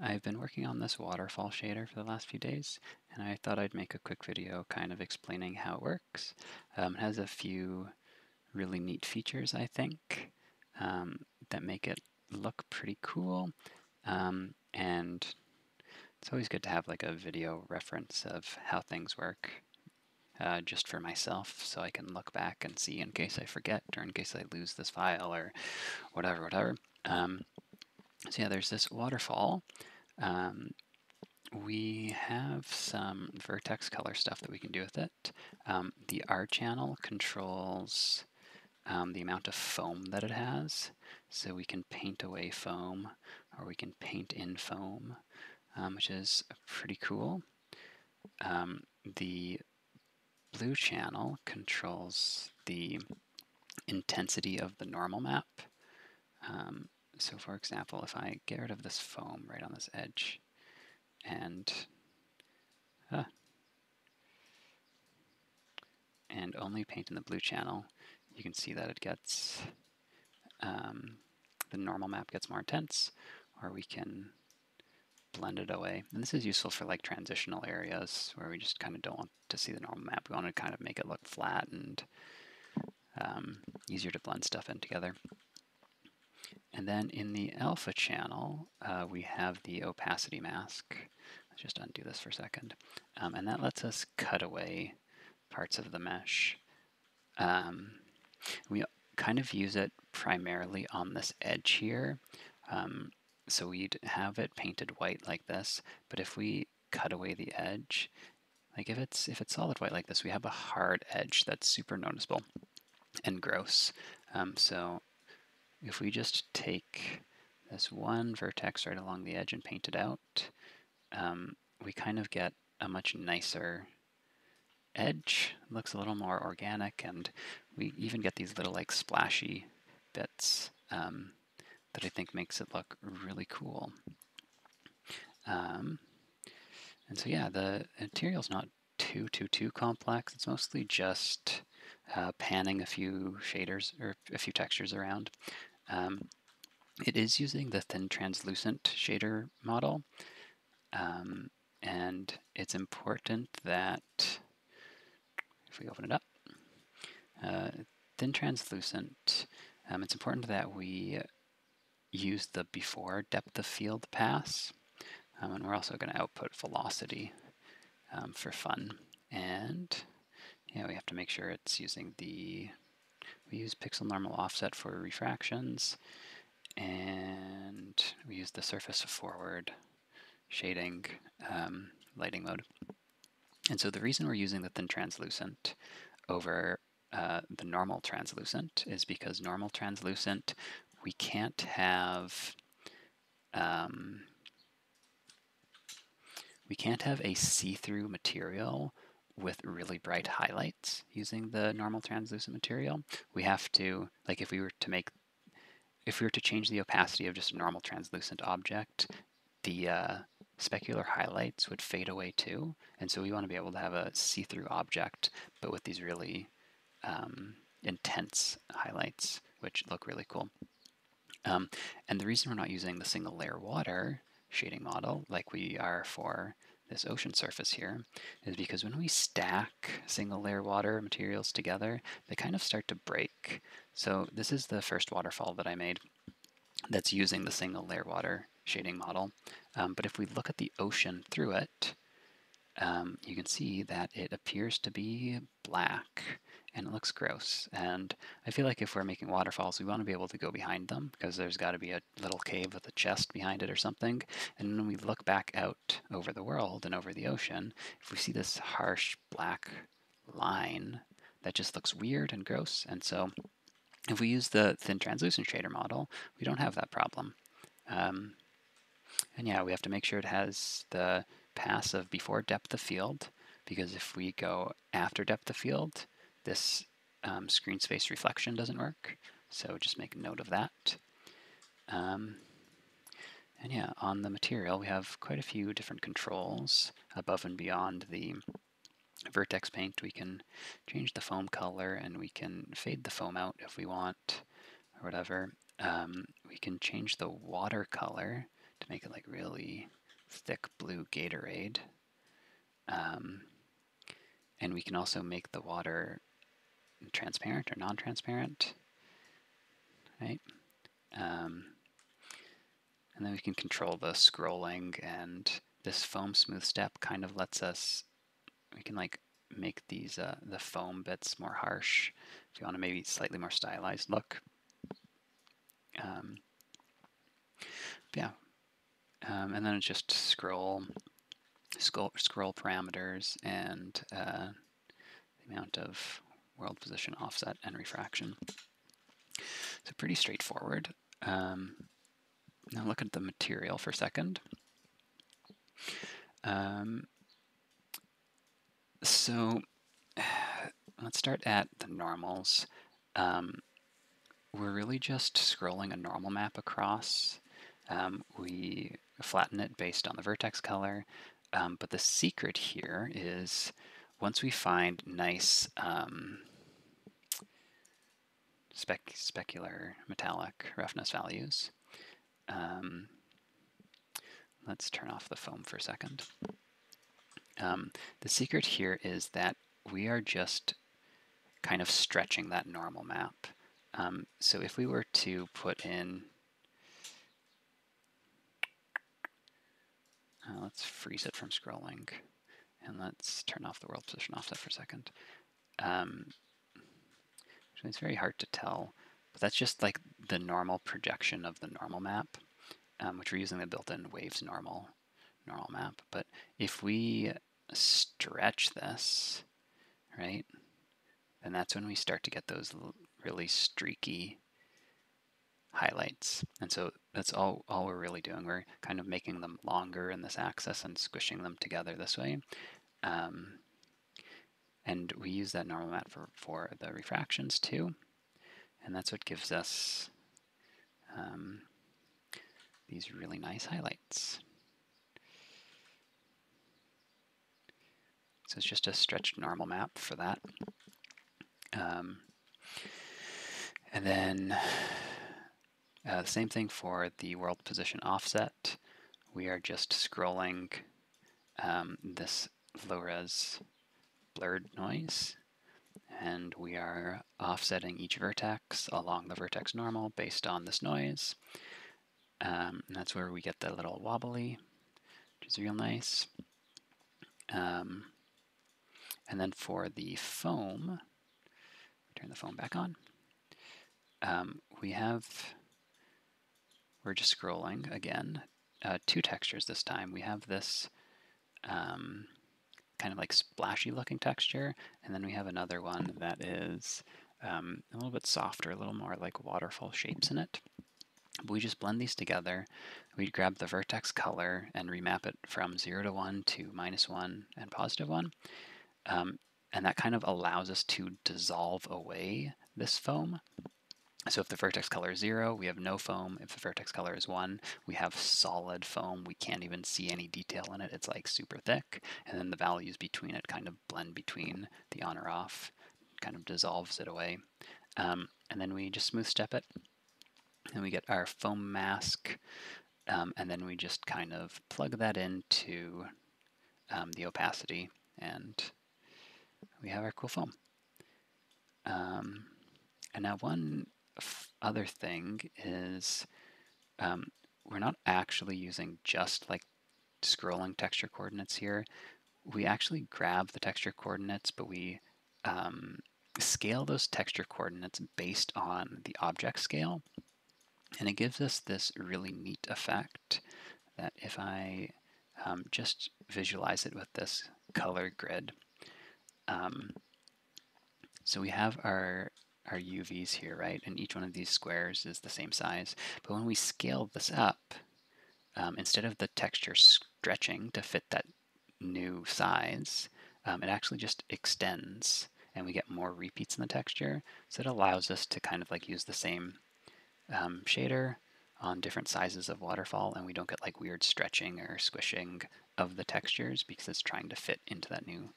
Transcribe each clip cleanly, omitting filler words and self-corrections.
I've been working on this waterfall shader for the last few days, and I thought I'd make a quick video kind of explaining how it works. It has a few really neat features, I think, that make it look pretty cool, and it's always good to have like a video reference of how things work, just for myself, so I can look back and see in case I forget or in case I lose this file or whatever. So yeah, there's this waterfall. Um, we have some vertex color stuff that we can do with it. The R channel controls the amount of foam that it has. So we can paint away foam or we can paint in foam, which is pretty cool. The blue channel controls the intensity of the normal map. So for example, if I get rid of this foam right on this edge and only paint in the blue channel, you can see that it gets, the normal map gets more intense, or we can blend it away. And this is useful for like transitional areas where we just kind of don't want to see the normal map. We want to kind of make it look flat and easier to blend stuff in together. And then in the alpha channel, we have the opacity mask. Let's just undo this for a second. And that lets us cut away parts of the mesh. We kind of use it primarily on this edge here. So we'd have it painted white like this, but if we cut away the edge, like if it's solid white like this, we have a hard edge that's super noticeable and gross. So if we just take this one vertex right along the edge and paint it out, we kind of get a much nicer edge. It looks a little more organic, and we even get these little like splashy bits that I think makes it look really cool. And so yeah, the material's not too complex. It's mostly just panning a few shaders or a few textures around. It is using the thin translucent shader model, and it's important that if we open it up, thin translucent, it's important that we use the before depth of field pass, and we're also going to output velocity for fun. And yeah, we have to make sure it's using we use pixel normal offset for refractions, and we use the surface forward shading lighting mode. And so the reason we're using the thin translucent over the normal translucent is because normal translucent, we can't have a see-through material with really bright highlights using the normal translucent material. We have to, like if we were to change the opacity of just a normal translucent object, the specular highlights would fade away too. And so we want to be able to have a see-through object, but with these really intense highlights, which look really cool. And the reason we're not using the single layer water shading model like we are for this ocean surface here is because when we stack single layer water materials together, they kind of start to break. So this is the first waterfall that I made that's using the single layer water shading model. But if we look at the ocean through it, you can see that it appears to be black and it looks gross. And I feel like if we're making waterfalls, we want to be able to go behind them because there's got to be a little cave with a chest behind it or something. And when we look back out over the world and over the ocean, if we see this harsh black line, that just looks weird and gross. And so if we use the thin translucent shader model, we don't have that problem. And yeah, we have to make sure it has the pass of before depth of field, because if we go after depth of field, this screen space reflection doesn't work. So just make note of that. And yeah, on the material, we have quite a few different controls above and beyond the vertex paint. We can change the foam color and we can fade the foam out if we want or whatever. We can change the water color to make it like really thick blue Gatorade. And we can also make the water transparent or non-transparent, right? And then we can control the scrolling, and this foam smooth step kind of lets us, we can like make these the foam bits more harsh if you want to maybe slightly more stylized look. Yeah, and then it's just scroll parameters and the amount of world position, offset, and refraction. So pretty straightforward. Now look at the material for a second. So let's start at the normals. We're really just scrolling a normal map across. We flatten it based on the vertex color, but the secret here is once we find nice specular metallic roughness values, let's turn off the foam for a second. The secret here is that we are just kind of stretching that normal map. So if we were to put in, let's freeze it from scrolling, and let's turn off the world position offset for a second. It's very hard to tell, but that's just like the normal projection of the normal map, which we're using the built-in waves normal map. But if we stretch this, right, then that's when we start to get those really streaky highlights. And so that's all we're really doing. We're kind of making them longer in this axis and squishing them together this way. And we use that normal map for the refractions too. And that's what gives us these really nice highlights. So it's just a stretched normal map for that. And then the same thing for the world position offset. We are just scrolling this low-res blurred noise, and we are offsetting each vertex along the vertex normal based on this noise. And that's where we get the little wobbly, which is real nice. And then for the foam, turn the foam back on. We're just scrolling again, two textures this time. We have this kind of like splashy looking texture, and then we have another one that is a little bit softer, a little more like waterfall shapes in it. But we just blend these together. We grab the vertex color and remap it from 0 to 1 to -1 and +1. And that kind of allows us to dissolve away this foam. So if the vertex color is 0, we have no foam. If the vertex color is 1, we have solid foam. We can't even see any detail in it. It's like super thick. And then the values between it kind of blend between the on or off, kind of dissolves it away. And then we just smooth step it. And we get our foam mask. And then we just kind of plug that into the opacity, and we have our cool foam. And now one other thing is we're not actually using just like scrolling texture coordinates here. We actually grab the texture coordinates, but we scale those texture coordinates based on the object scale. And it gives us this really neat effect that if I just visualize it with this color grid. So we have our UVs here, right? And each one of these squares is the same size. But when we scale this up, instead of the texture stretching to fit that new size, it actually just extends, and we get more repeats in the texture. So it allows us to kind of like use the same shader on different sizes of waterfall, and we don't get like weird stretching or squishing of the textures because it's trying to fit into that new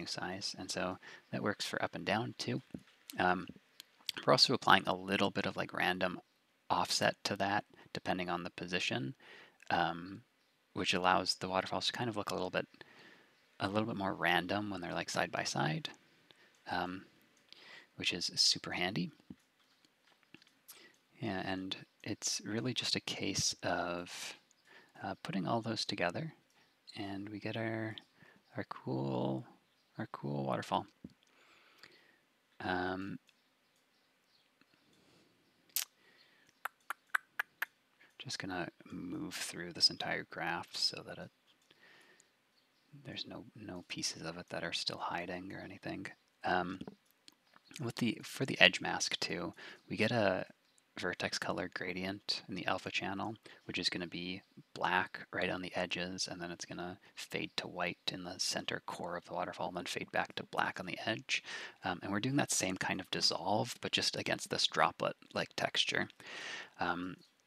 size. And so that works for up and down too. We're also applying a little bit of like random offset to that depending on the position. which allows the waterfalls to kind of look a little bit more random when they're like side by side, which is super handy. Yeah, and it's really just a case of putting all those together, and we get our cool waterfall. Just gonna move through this entire graph so that there's no pieces of it that are still hiding or anything. For the edge mask too, we get a vertex color gradient in the alpha channel, which is going to be black right on the edges, and then it's going to fade to white in the center core of the waterfall, and then fade back to black on the edge. And we're doing that same kind of dissolve, but just against this droplet-like texture.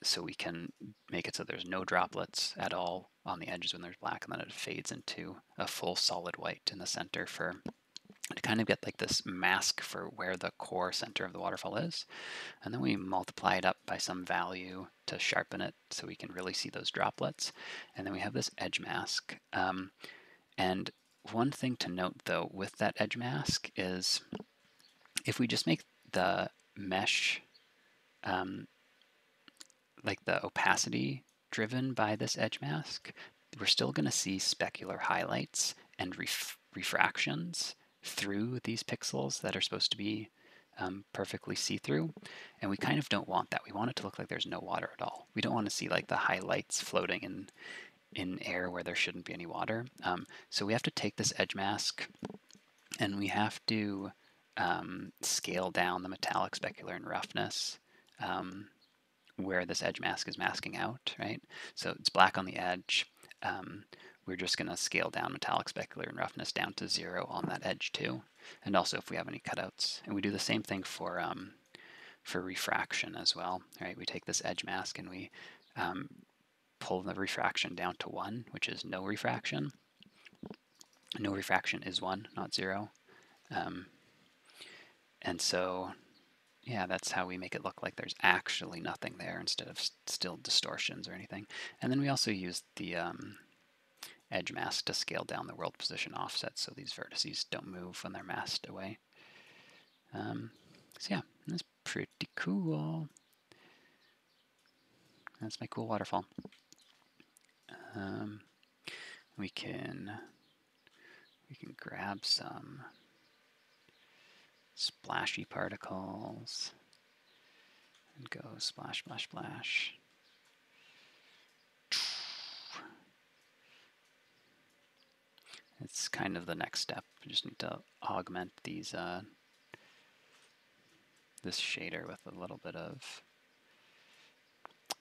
So we can make it so there's no droplets at all on the edges when there's black, and then it fades into a full solid white in the center to kind of get like this mask for where the core center of the waterfall is. And then we multiply it up by some value to sharpen it so we can really see those droplets. And then we have this edge mask. And one thing to note though with that edge mask is if we just make the mesh like the opacity driven by this edge mask, we're still going to see specular highlights and refractions through these pixels that are supposed to be perfectly see-through, and we kind of don't want that. We want it to look like there's no water at all. We don't want to see like the highlights floating in air where there shouldn't be any water. So we have to take this edge mask and we have to scale down the metallic, specular, and roughness where this edge mask is masking out, right? So it's black on the edge. We're just going to scale down metallic, specular, and roughness down to 0 on that edge too. And also if we have any cutouts. And we do the same thing for refraction as well, right? We take this edge mask and we pull the refraction down to 1, which is no refraction. No refraction is 1, not 0. And so yeah, that's how we make it look like there's actually nothing there instead of still distortions or anything. And then we also use the edge mask to scale down the world position offset so these vertices don't move when they're masked away. So yeah, that's pretty cool. That's my cool waterfall. We can grab some splashy particles and go splash, splash, splash. It's kind of the next step. We just need to augment these this shader with a little bit of.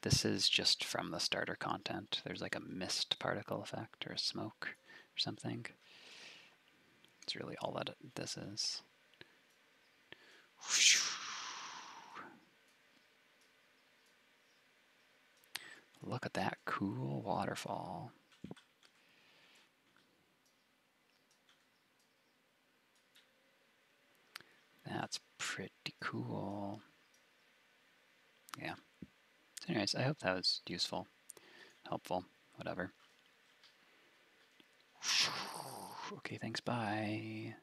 This is just from the starter content. There's like a mist particle effect or a smoke or something. It's really all that this is. Look at that cool waterfall. That's pretty cool. Yeah. So anyways, I hope that was useful, helpful, whatever. Okay, thanks, bye.